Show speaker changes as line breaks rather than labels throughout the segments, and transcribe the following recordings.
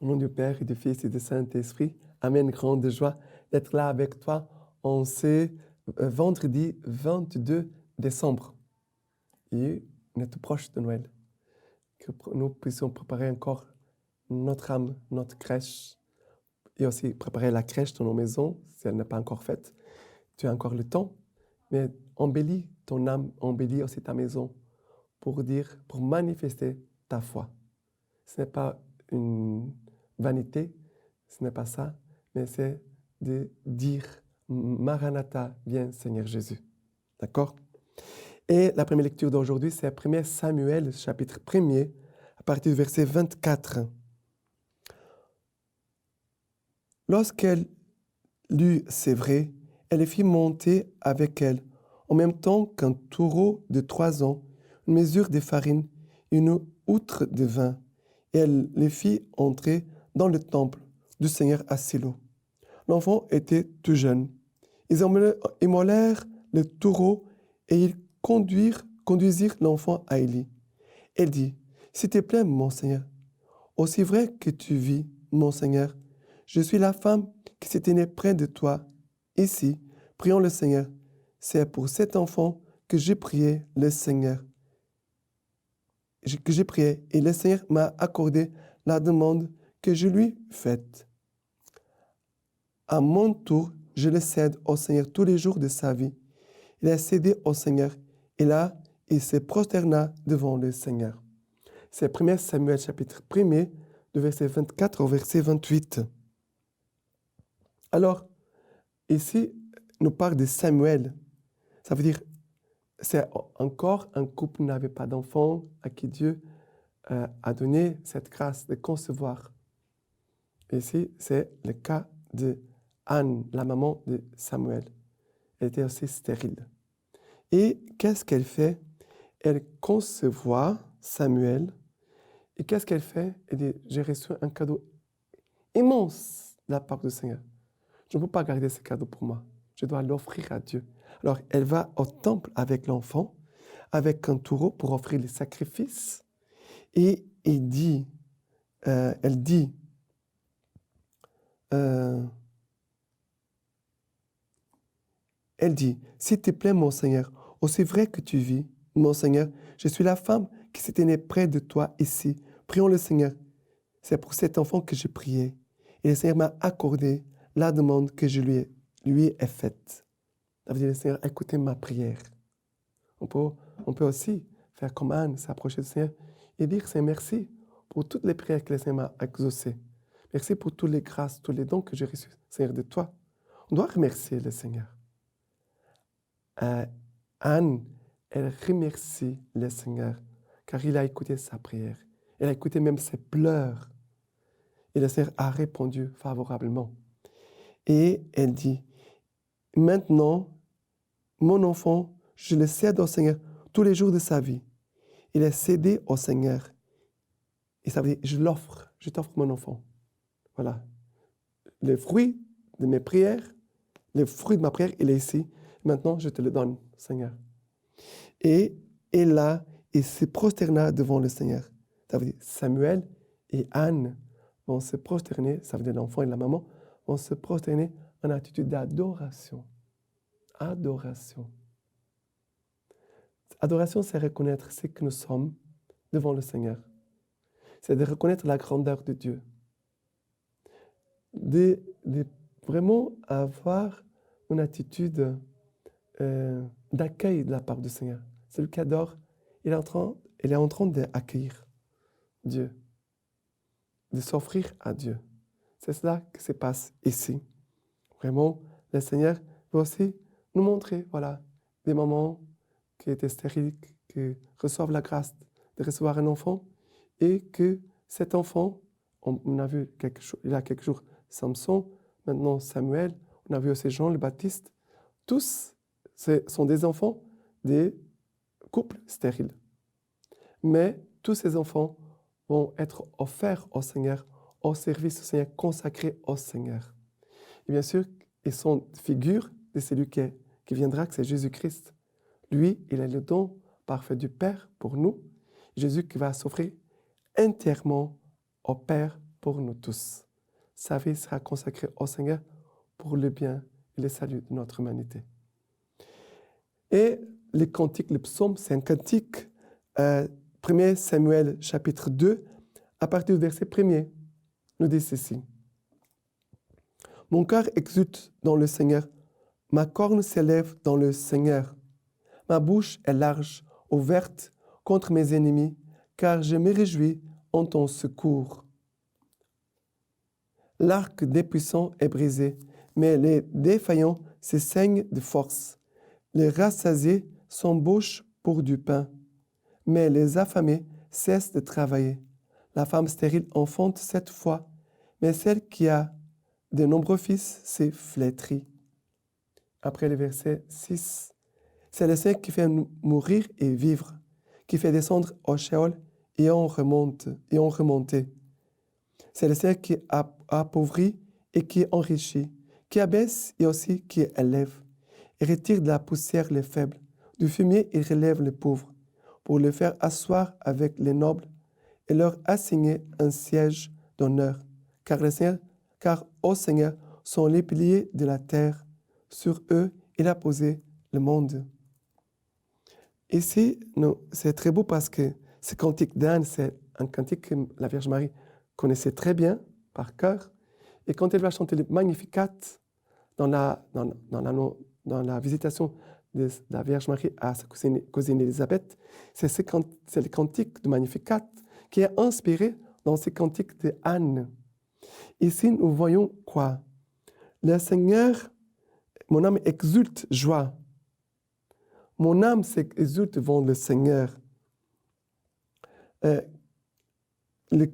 Au nom du Père et du Fils et du Saint-Esprit, Amen. Grande joie d'être là avec toi en ce vendredi 22 décembre. Et on est tout proche de Noël. Que nous puissions préparer encore notre âme, notre crèche, et aussi préparer la crèche dans nos maisons, si elle n'est pas encore faite. Tu as encore le temps, mais embellis ton âme, embellis aussi ta maison pour manifester ta foi. Ce n'est pas une vanité, ce n'est pas ça, mais c'est de dire Maranatha, viens Seigneur Jésus. D'accord? Et la première lecture d'aujourd'hui, c'est 1 Samuel, chapitre 1er, à partir du verset 24. Lorsqu'elle lut ces vrais, elle les fit monter avec elle, en même temps qu'un taureau de 3 ans, une mesure de farine et une outre de vin. Et elle les fit entrer dans le temple du Seigneur à Silo. L'enfant était tout jeune. Ils immolèrent le taureau et ils conduisirent l'enfant à Élie. Elle dit, « S'il te plaît, mon Seigneur, aussi vrai que tu vis, mon Seigneur, je suis la femme qui s'est tenue près de toi. Ici, prions le Seigneur. C'est pour cet enfant que j'ai prié le Seigneur. Et le Seigneur m'a accordé la demande que je lui faite. À mon tour, je le cède au Seigneur tous les jours de sa vie. Il a cédé au Seigneur, et là, il se prosterna devant le Seigneur. » C'est 1 Samuel chapitre 1er, de verset 24 au verset 28. Alors, ici, nous parle de Samuel. Ça veut dire, c'est encore un couple qui n'avait pas d'enfant, à qui Dieu a donné cette grâce de concevoir. Ici, c'est le cas de Anne, la maman de Samuel. Elle était aussi stérile. Et qu'est-ce qu'elle fait? Elle concevoir Samuel. Et qu'est-ce qu'elle fait? Elle dit, j'ai reçu un cadeau immense de la part du Seigneur. Je ne peux pas garder ce cadeau pour moi. Je dois l'offrir à Dieu. Alors, elle va au temple avec l'enfant, avec un taureau pour offrir les sacrifices. Et elle dit, s'il te plaît, mon Seigneur, aussi vrai que tu vis, mon Seigneur, je suis la femme qui s'est tenue près de toi ici. Prions le Seigneur. C'est pour cet enfant que j'ai prié. Et le Seigneur m'a accordé la demande que je lui ai faite. Ça veut dire, le Seigneur, écoutez ma prière. On peut aussi faire comme Anne, s'approcher du Seigneur et dire, Seigneur, merci pour toutes les prières que le Seigneur m'a exaucées. Merci pour toutes les grâces, tous les dons que j'ai reçus, Seigneur, de toi. On doit remercier le Seigneur. Anne, elle remercie le Seigneur car il a écouté sa prière. Elle a écouté même ses pleurs. Et le Seigneur a répondu favorablement. Et elle dit, maintenant, mon enfant, je le cède au Seigneur tous les jours de sa vie. Il est cédé au Seigneur. Et ça veut dire, je t'offre mon enfant. Voilà. Le fruit de mes prières, le fruit de ma prière, il est ici. Maintenant, je te le donne, Seigneur. Et là, il se prosterna devant le Seigneur. Ça veut dire, Samuel et Anne vont se prosterner, ça veut dire l'enfant et la maman, vont se prosterner en attitude d'adoration. Adoration. Adoration, c'est reconnaître ce que nous sommes devant le Seigneur. C'est de reconnaître la grandeur de Dieu. De vraiment avoir une attitude d'accueil de la part du Seigneur. Celui qui adore, il est en train d'accueillir Dieu, de s'offrir à Dieu. C'est cela qui se passe ici. Vraiment, le Seigneur veut aussi nous montrer, voilà, des mamans qui étaient stériles, qui reçoivent la grâce de recevoir un enfant et que cet enfant, on a vu il y a quelques jours Samson, maintenant Samuel, on a vu aussi Jean le Baptiste, tous sont des enfants des couples stériles. Mais tous ces enfants vont être offerts au Seigneur, au service du Seigneur, consacrés au Seigneur. Et bien sûr, ils sont figures de celui qui viendra, que c'est Jésus-Christ. Lui, il est le don parfait du Père pour nous. Jésus qui va s'offrir entièrement au Père pour nous tous. Sa vie sera consacrée au Seigneur pour le bien et le salut de notre humanité. Et le cantique, le psaume, c'est un cantique, 1 Samuel chapitre 2, à partir du verset 1er, nous dit ceci. Mon cœur exulte dans le Seigneur, ma corne s'élève dans le Seigneur. Ma bouche est large, ouverte contre mes ennemis, car je me réjouis en ton secours. L'arc des puissants est brisé, mais les défaillants se saignent de force. Les rassasiés s'embauchent pour du pain, mais les affamés cessent de travailler. La femme stérile enfante 7 fois, mais celle qui a de nombreux fils s'est flétrie. Après le verset 6, c'est le Seigneur qui fait mourir et vivre, qui fait descendre au Sheol et en remonter. C'est le Seigneur qui appauvrit et qui enrichit, qui abaisse et aussi qui élève. Il retire de la poussière les faibles, du fumier il relève les pauvres, pour les faire asseoir avec les nobles et leur assigner un siège d'honneur. Car au Seigneur sont les piliers de la terre, sur eux il a posé le monde. Ici, c'est très beau parce que ce cantique d'Anne, c'est un cantique que la Vierge Marie connaissait très bien, par cœur. Et quand elle va chanter le Magnificat dans la visitation de la Vierge Marie à sa cousine Élisabeth, c'est le cantique du Magnificat qui est inspiré dans ce cantique d'Anne. Ici, nous voyons quoi? Le Seigneur, mon âme exulte joie. Mon âme s'exulte devant le Seigneur.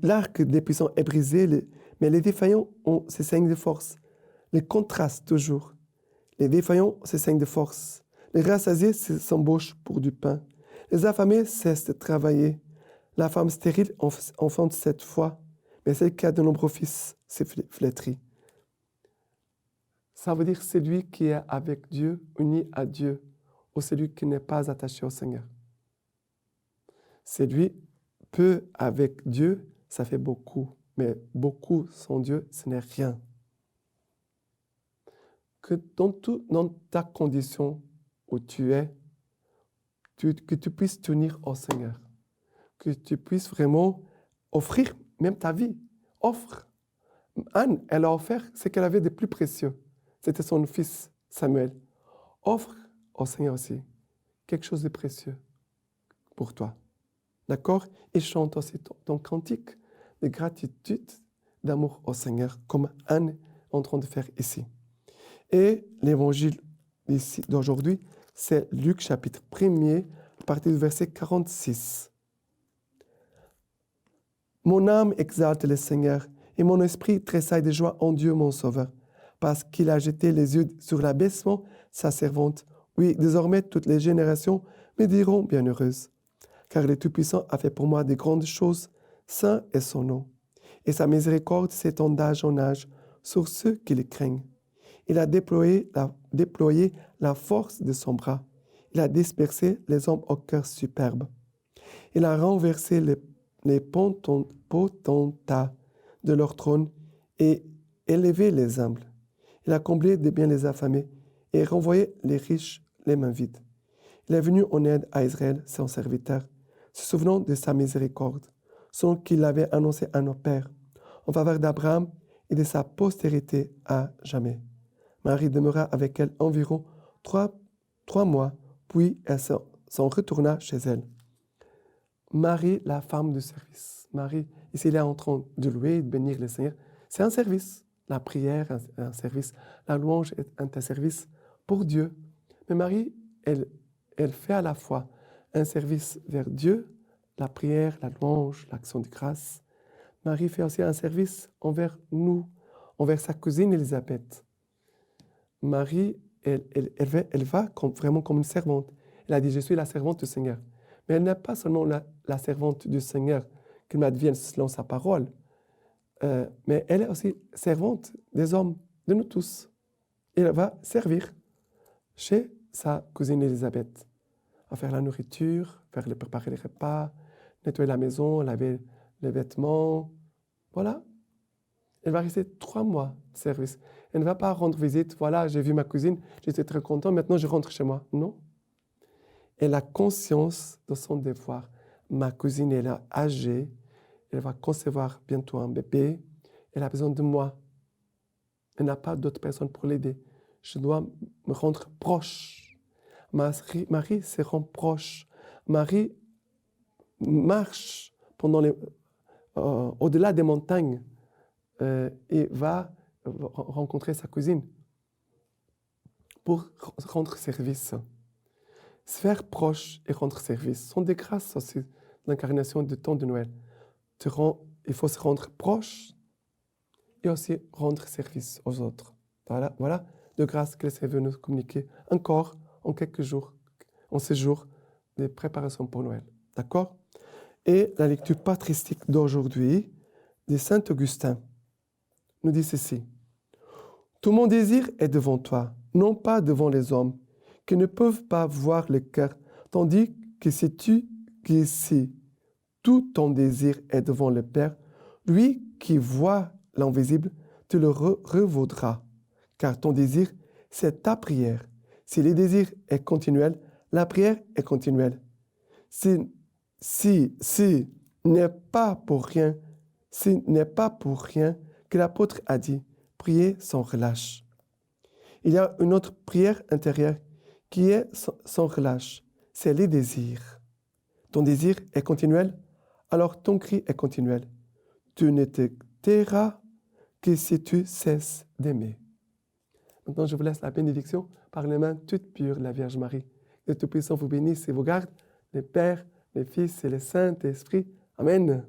L'arc des puissants est brisé, mais les défaillants se saignent de force. Le contraste toujours. Les défaillants se saignent de force. Les rassasiés s'embauchent pour du pain. Les affamés cessent de travailler. La femme stérile enfante 7 fois, mais celle qui a de nombreux fils s'est flétrie. Ça veut dire celui qui est avec Dieu, uni à Dieu, ou celui qui n'est pas attaché au Seigneur. Celui peu avec Dieu, ça fait beaucoup, mais beaucoup sans Dieu, ce n'est rien. Que dans ta condition où tu es, que tu puisses tenir au Seigneur, que tu puisses vraiment offrir même ta vie. Offre. Anne, elle a offert ce qu'elle avait de plus précieux. C'était son fils Samuel. Offre au Seigneur aussi quelque chose de précieux pour toi. D'accord? Et chante aussi ton cantique de gratitude, d'amour au Seigneur, comme Anne est en train de faire ici. Et l'évangile d'aujourd'hui, c'est Luc chapitre 1er, à partir du verset 46. Mon âme exalte le Seigneur, et mon esprit tressaille de joie en Dieu mon Sauveur, parce qu'il a jeté les yeux sur l'abaissement sa servante. Oui, désormais toutes les générations me diront bienheureuse. Car le Tout-Puissant a fait pour moi de grandes choses, saint est son nom. Et sa miséricorde s'étend d'âge en âge sur ceux qui le craignent. Il a déployé la force de son bras. Il a dispersé les hommes au cœur superbe. Il a renversé les potentats de leur trône et élevé les humbles. Il a comblé de biens les affamés et renvoyé les riches les mains vides. Il est venu en aide à Israël, son serviteur, se souvenant de sa miséricorde, selon qu'il l'avait annoncé à nos pères, en faveur d'Abraham et de sa postérité à jamais. Marie demeura avec elle environ trois mois, puis elle s'en retourna chez elle. Marie, la femme de service. Marie, ici, elle est en train de louer et de bénir le Seigneur. C'est un service. La prière est un service. La louange est un service pour Dieu. Mais Marie, elle fait à la fois un service vers Dieu, la prière, la louange, l'action de grâce. Marie fait aussi un service envers nous, envers sa cousine Élisabeth. Marie, elle va vraiment comme une servante. Elle a dit, je suis la servante du Seigneur. Mais elle n'est pas seulement la servante du Seigneur, qu'il m'advienne selon sa parole, mais elle est aussi servante des hommes, de nous tous. Et elle va servir chez sa cousine Élisabeth, à faire la nourriture, préparer les repas, nettoyer la maison, laver les vêtements. Voilà, Elle va rester 3 mois de service. Elle ne va pas rendre visite. Voilà, j'ai vu ma cousine, j'étais très content, maintenant je rentre chez moi. Non. Elle a conscience de son devoir. Ma cousine, elle est âgée, elle va concevoir bientôt un bébé, elle a besoin de moi. Elle n'a pas d'autres personnes pour l'aider. Je dois me rendre proche. Marie se rend proche. Marie marche au-delà des montagnes et va rencontrer sa cousine pour rendre service. Se faire proche et rendre service sont des grâces aussi, l'incarnation du temps de Noël. Il faut se rendre proche et aussi rendre service aux autres. Voilà de grâce que le Seigneur veut nous communiquer encore en quelques jours, en ces jours de préparation pour Noël. D'accord? Et la lecture patristique d'aujourd'hui de Saint Augustin nous dit ceci. Tout mon désir est devant toi, non pas devant les hommes, qui ne peuvent pas voir le cœur, tandis que si tout ton désir est devant le Père, lui qui voit l'invisible te le revaudra, car ton désir, c'est ta prière. Si le désir est continuel, la prière est continuelle. Si n'est pas pour rien que l'apôtre a dit, priez sans relâche. Il y a une autre prière intérieure qui est sans relâche, c'est les désirs. Ton désir est continuel, alors ton cri est continuel. Tu ne te tairas que si tu cesses d'aimer. Maintenant, je vous laisse la bénédiction par les mains toutes pures de la Vierge Marie. Que le Tout-Puissant vous bénisse et vous garde, le Père, le Fils et le Saint-Esprit. Amen.